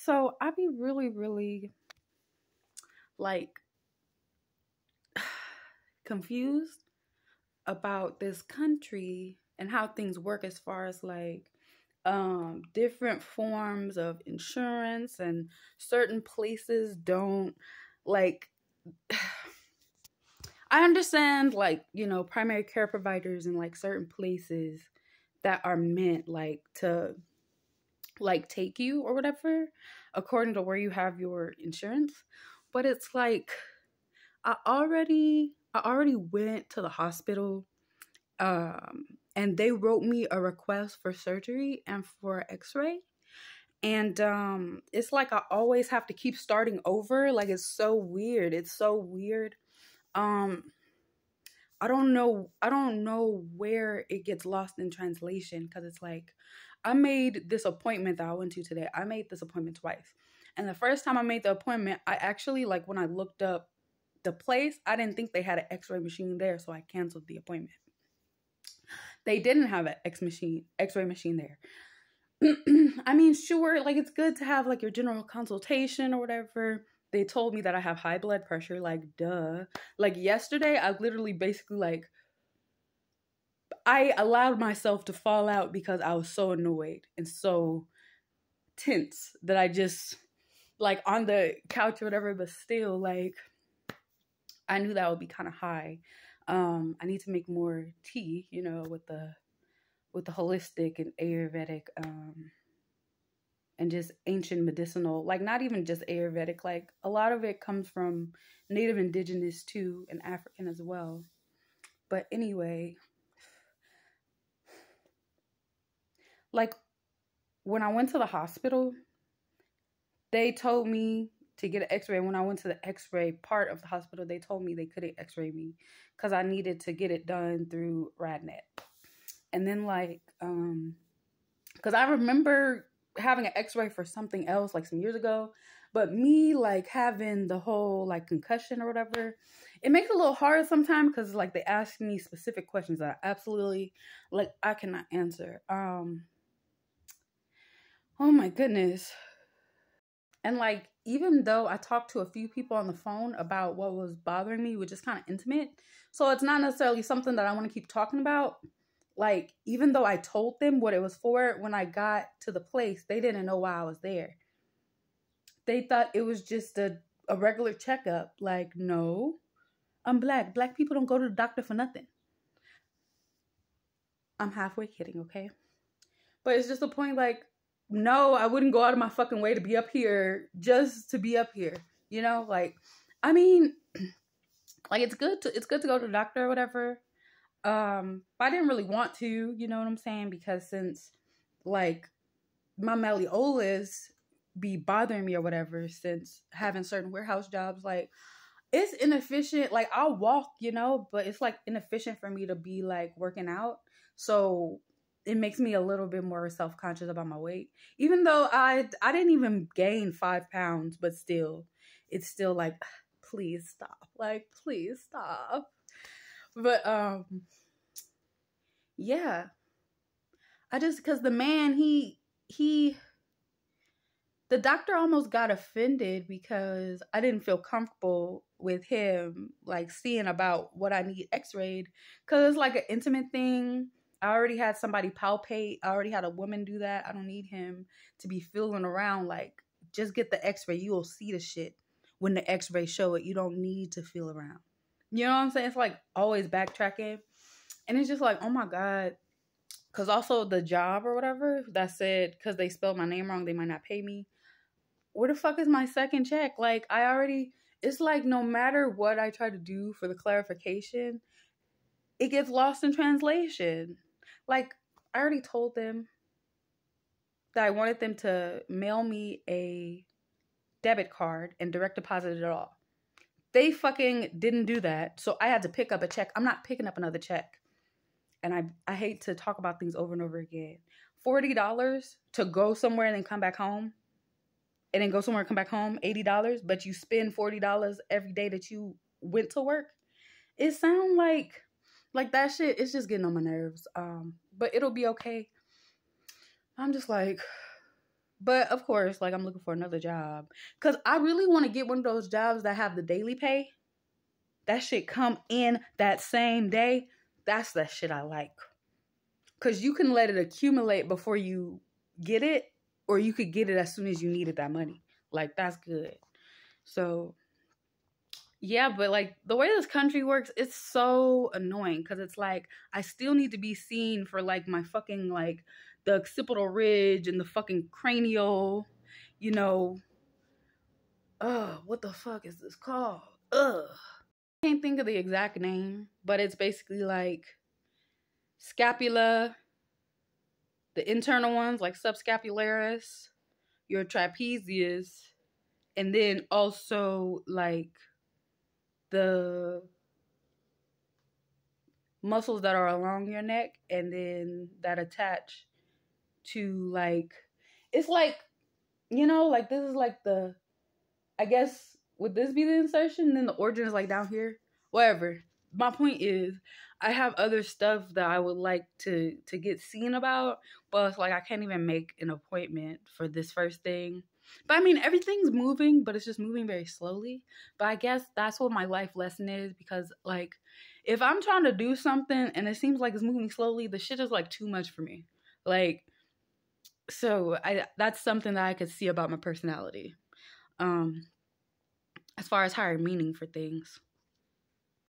So I be really, really like confused about this country and how things work as far as like different forms of insurance, and certain places don't like I understand, like, primary care providers in like certain places that are meant like to like take you or whatever according to where you have your insurance. But it's like I already went to the hospital, and they wrote me a request for surgery and for x-ray. And it's like I always have to keep starting over. Like, it's so weird. It's so weird. um I don't know where it gets lost in translation, because it's like I made this appointment that I went to today. I made this appointment twice. And the first time I made the appointment, I actually, like, when I looked up the place, I didn't think they had an x-ray machine there, so I canceled the appointment. They didn't have an x-ray machine there. I mean, sure, like, it's good to have like your general consultation or whatever. They told me that I have high blood pressure, like, duh. Like, yesterday, I literally basically, like, I allowed myself to fall out because I was so annoyed and so tense that I just, like, on the couch or whatever, but still, like, I knew that would be kind of high. I need to make more tea, with the holistic and Ayurvedic, and just ancient medicinal, like, not even just Ayurvedic, like, a lot of it comes from Native Indigenous too, and African as well. But anyway, like, when I went to the hospital, they told me to get an x-ray. When I went to the x-ray part of the hospital, they told me they couldn't x-ray me because I needed to get it done through RadNet. And then, like, because I remember having an x-ray for something else like some years ago, but me, like, having the whole, like, concussion or whatever, it makes it a little hard sometimes, because, like, they ask me specific questions that I absolutely, like, I cannot answer. Oh my goodness. And, like, even though I talked to a few people on the phone about what was bothering me, which is kind of intimate, so it's not necessarily something that I want to keep talking about. Like, even though I told them what it was for, when I got to the place, they didn't know why I was there. They thought it was just a regular checkup. Like, no, I'm Black. Black people don't go to the doctor for nothing. I'm halfway kidding, okay? But it's just the point, like, no, I wouldn't go out of my fucking way to be up here just to be up here. Like, I mean, like, it's good to go to the doctor or whatever. But I didn't really want to, you know what I'm saying? Because since, like, my malleolus be bothering me or whatever, since having certain warehouse jobs, like, it's inefficient. Like, I'll walk, but it's, like, inefficient for me to be, like, working out. So it makes me a little bit more self-conscious about my weight. Even though I didn't even gain 5 pounds, but still, it's still like, please stop. Like, please stop. But, yeah. Because the man, the doctor almost got offended because I didn't feel comfortable with him, like, seeing about what I need x-rayed. Because it's like an intimate thing. I already had somebody palpate. I already had a woman do that. I don't need him to be feeling around. Like, just get the x-ray. You'll see the shit when the x-ray show it. You don't need to feel around. You know what I'm saying? It's like always backtracking. And it's just like, oh my God. Because also the job or whatever that said, because they spelled my name wrong, they might not pay me. Where the fuck is my second check? Like, it's like no matter what I try to do for the clarification, it gets lost in translation. Like, I already told them that I wanted them to mail me a debit card and direct deposit it all. They fucking didn't do that. So I had to pick up a check. I'm not picking up another check. And I hate to talk about things over and over again. $40 to go somewhere and then come back home. And then go somewhere and come back home, $80, but you spend $40 every day that you went to work. It sounds like that shit, it's just getting on my nerves. But it'll be okay. I'm just like, But of course, like I'm looking for another job because I really want to get one of those jobs that have the daily pay. That shit come in that same day. That's the shit I like. Because you can let it accumulate before you get it, or you could get it as soon as you needed that money. Like, that's good. So, yeah, but like the way this country works, it's so annoying because it's like I still need to be seen for like my fucking like the occipital ridge and the fucking cranial, you know. What the fuck is this called? I can't think of the exact name, but it's basically like scapula, the internal ones like subscapularis, your trapezius, and then also like the muscles that are along your neck and then that attach to like it's like like this is like the I guess would this be the insertion? Then the origin is like down here. Whatever. My point is, I have other stuff that I would like to get seen about, but it's like I can't even make an appointment for this first thing. But I mean, everything's moving, but it's just moving very slowly. But I guess that's what my life lesson is because, like, if I'm trying to do something and it seems like it's moving slowly, the shit is like too much for me. Like, so that's something that I could see about my personality. As far as higher meaning for things.